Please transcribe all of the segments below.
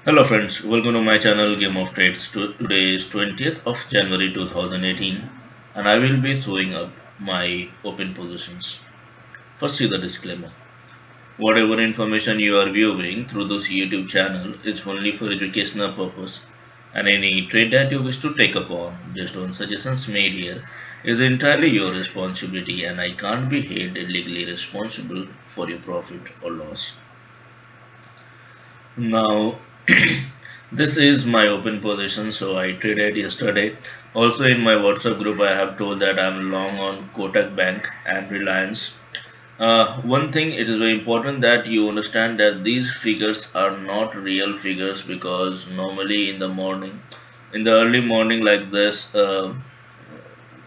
Hello friends, welcome to my channel Game of Trades. Today is 20th of January 2018 and I will be throwing up my open positions. First see the disclaimer. Whatever information you are viewing through this YouTube channel is only for educational purpose and any trade that you wish to take upon based on suggestions made here is entirely your responsibility and I can't be held legally responsible for your profit or loss. Now, this is my open position, so I traded yesterday. Also, in my WhatsApp group, I have told that I'm long on Kotak Bank and Reliance. One thing, it is very important that you understand that these figures are not real figures because normally in the early morning like this,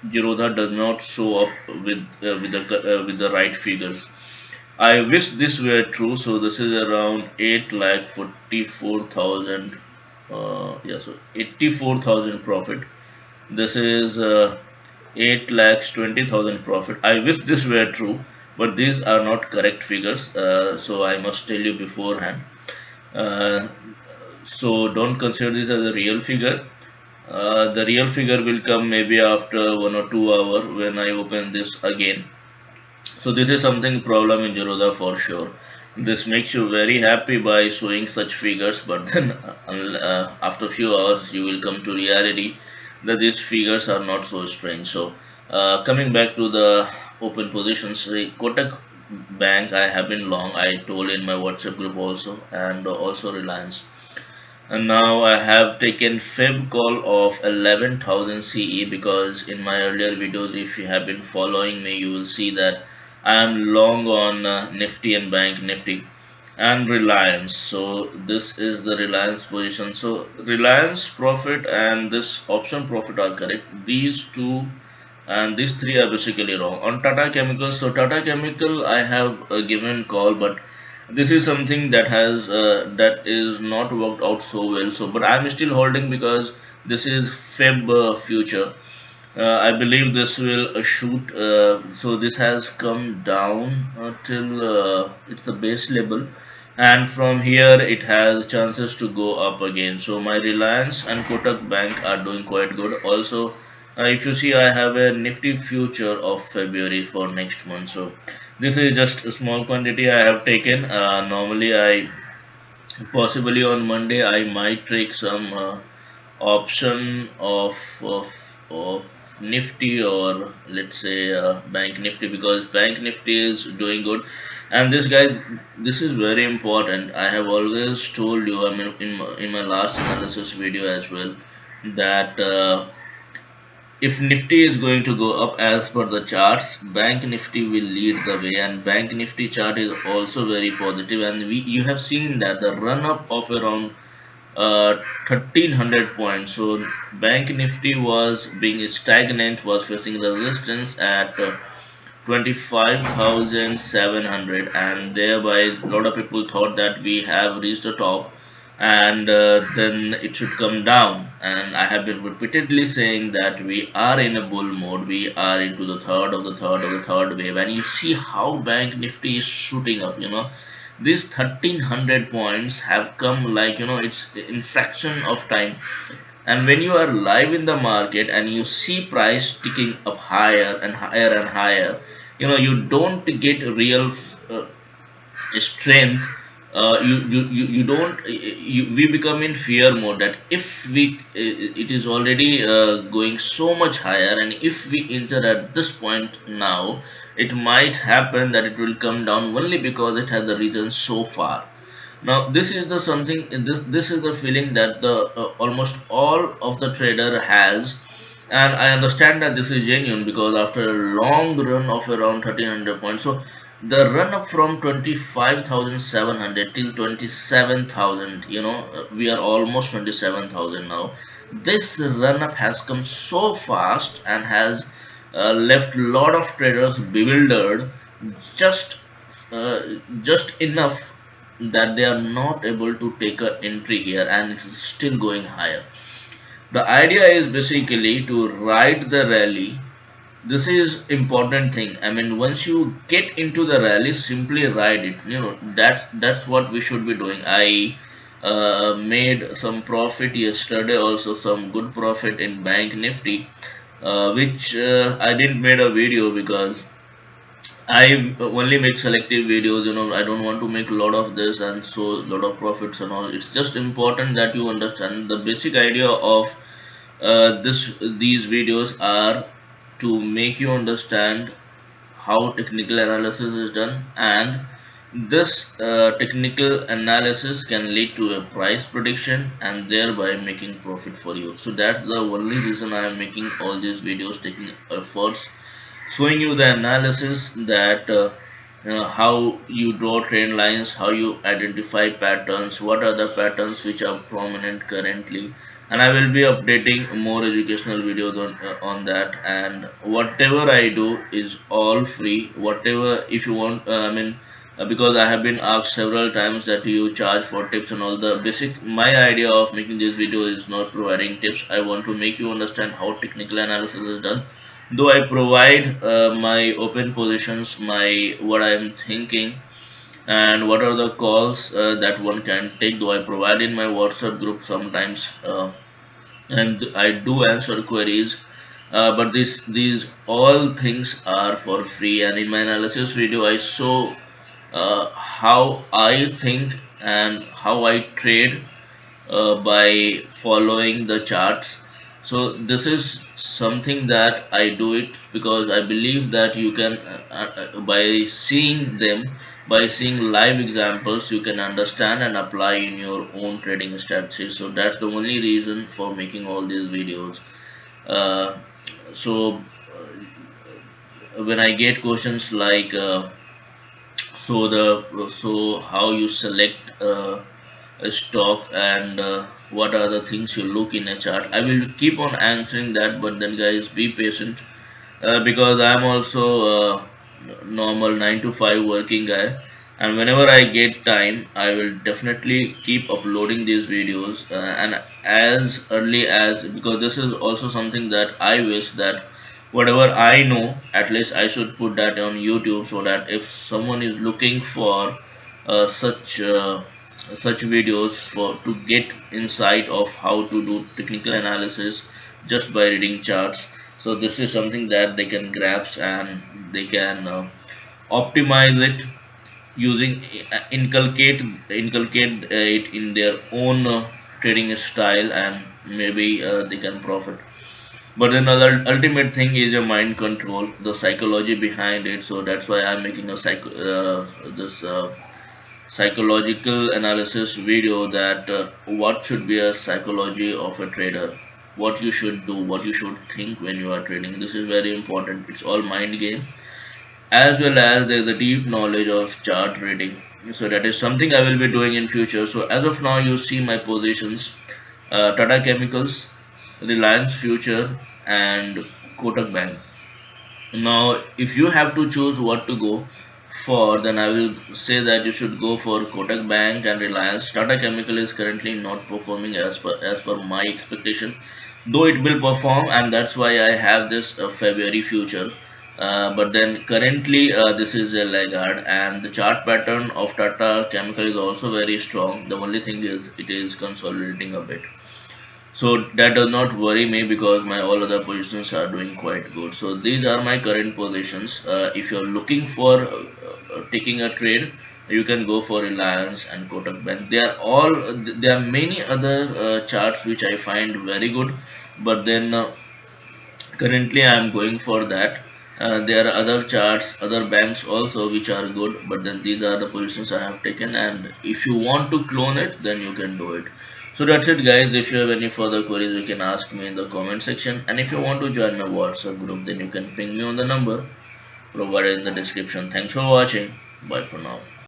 Girodha does not show up with the right figures. I wish this were true. So this is around 8,44,000. So 84,000 profit. This is 8,20,000 profit. I wish this were true, but these are not correct figures. So I must tell you beforehand. Uh, so don't consider this as a real figure. The real figure will come maybe after 1 or 2 hours when I open this again. So this is something problem in Zerodha for sure. This makes you very happy by showing such figures, but then after few hours you will come to reality that these figures are not so strange. So coming back to the open positions, the Kotak Bank I have been long. I told in my WhatsApp group also, and also Reliance. And now I have taken Fib call of 11,000 CE because in my earlier videos, if you have been following me, you will see that I am long on Nifty and Bank Nifty and Reliance. So this is the Reliance position. So Reliance profit and this option profit are correct. These two and these three are basically wrong. On Tata Chemicals, so Tata Chemical I have given call, but this is something that is not worked out so well. So, but I'm still holding because this is Feb future. I believe this will shoot. So this has come down till it's the base level, and from here it has chances to go up again. So my Reliance and Kotak Bank are doing quite good. Also, if you see, I have a Nifty future of February for next month. So this is just a small quantity I have taken. Normally, I possibly on Monday I might take some option of Nifty or let's say Bank Nifty because Bank Nifty is doing good. And this guy, this is very important. I have always told you. I mean, in my last analysis video as well, that. If Nifty is going to go up as per the charts, Bank Nifty will lead the way, and Bank Nifty chart is also very positive. And you have seen that the run up of around 1300 points. So Bank Nifty was being stagnant, was facing resistance at 25,700, and thereby a lot of people thought that we have reached the top and then it should come down. And I have been repeatedly saying that we are in a bull mode, we are into the third wave, and you see how Bank Nifty is shooting up. These 1300 points have come, like, it's in fraction of time. And when you are live in the market and you see price ticking up higher and higher and higher, you don't get real strength. You don't we become in fear mode that if it is already going so much higher, and if we enter at this point now, it might happen that it will come down only because it has the reason so far. Now this is the something, this is the feeling that the almost all of the trader has. And I understand that this is genuine because after a long run of around 1300 points, so the run up from 25,700 till 27,000, we are almost 27,000 now. This run up has come so fast and has left lot of traders bewildered, just uh, just enough that they are not able to take a entry here, and it's still going higher. The idea is basically to ride the rally. This is important thing. I mean, once you get into the rally, simply ride it. That's what we should be doing. I made some profit yesterday, also some good profit in Bank Nifty, which I didn't made a video because I only make selective videos. I don't want to make a lot of this and so a lot of profits and all. It's just important that you understand the basic idea of these videos are to make you understand how technical analysis is done, and this technical analysis can lead to a price prediction and thereby making profit for you. So that's the only reason I am making all these videos, taking efforts, showing you the analysis that how you draw trend lines, how you identify patterns, what are the patterns which are prominent currently, and I will be updating more educational videos on that. And whatever I do is all free. Whatever, if you want, because I have been asked several times that you charge for tips and all. The basic my idea of making this video is not providing tips. I want to make you understand how technical analysis is done, though I provide my open positions, my what I am thinking, and what are the calls that one can take, though I provide in my WhatsApp group sometimes, and I do answer queries. But these all things are for free, and in my analysis video I show how I think and how I trade by following the charts. So this is something that I do it because I believe that you can, by seeing them, by seeing live examples, you can understand and apply in your own trading strategies. So that's the only reason for making all these videos. Uh, so when I get questions like, so how you select a stock, and what are the things you look in a chart, I will keep on answering that. But then guys, be patient, because I'm also a normal 9 to 5 working guy, and whenever I get time I will definitely keep uploading these videos, and as early as, because this is also something that I wish that whatever I know, at least I should put that on YouTube, so that if someone is looking for such videos for to get insight of how to do technical analysis just by reading charts, so this is something that they can grasp, and they can optimize it using, inculcate it in their own trading style, and maybe they can profit. But another ultimate thing is your mind control, the psychology behind it. So that's why I'm making a this psychological analysis video, that what should be a psychology of a trader, what you should do, what you should think when you are trading. This is very important. It's all mind game, as well as there's a deep knowledge of chart reading. So that is something I will be doing in future. So as of now you see my positions: Tata Chemicals, Reliance Future, and Kotak Bank. Now, if you have to choose what to go for, then I will say that you should go for Kotak Bank and Reliance. Tata Chemical is currently not performing as per my expectation, though it will perform, and that's why I have this February future. But then currently this is a laggard, and the chart pattern of Tata Chemical is also very strong. The only thing is it is consolidating a bit. So that does not worry me because my all other positions are doing quite good. So these are my current positions. If you're looking for taking a trade, you can go for Reliance and Kotak Bank. They are all, there are many other charts which I find very good, but then currently I am going for that. There are other charts, other banks also which are good, but then these are the positions I have taken. And if you want to clone it, then you can do it. So that's it, guys. If you have any further queries, you can ask me in the comment section. And if you want to join my WhatsApp group, then you can ping me on the number provided in the description. Thanks for watching. Bye for now.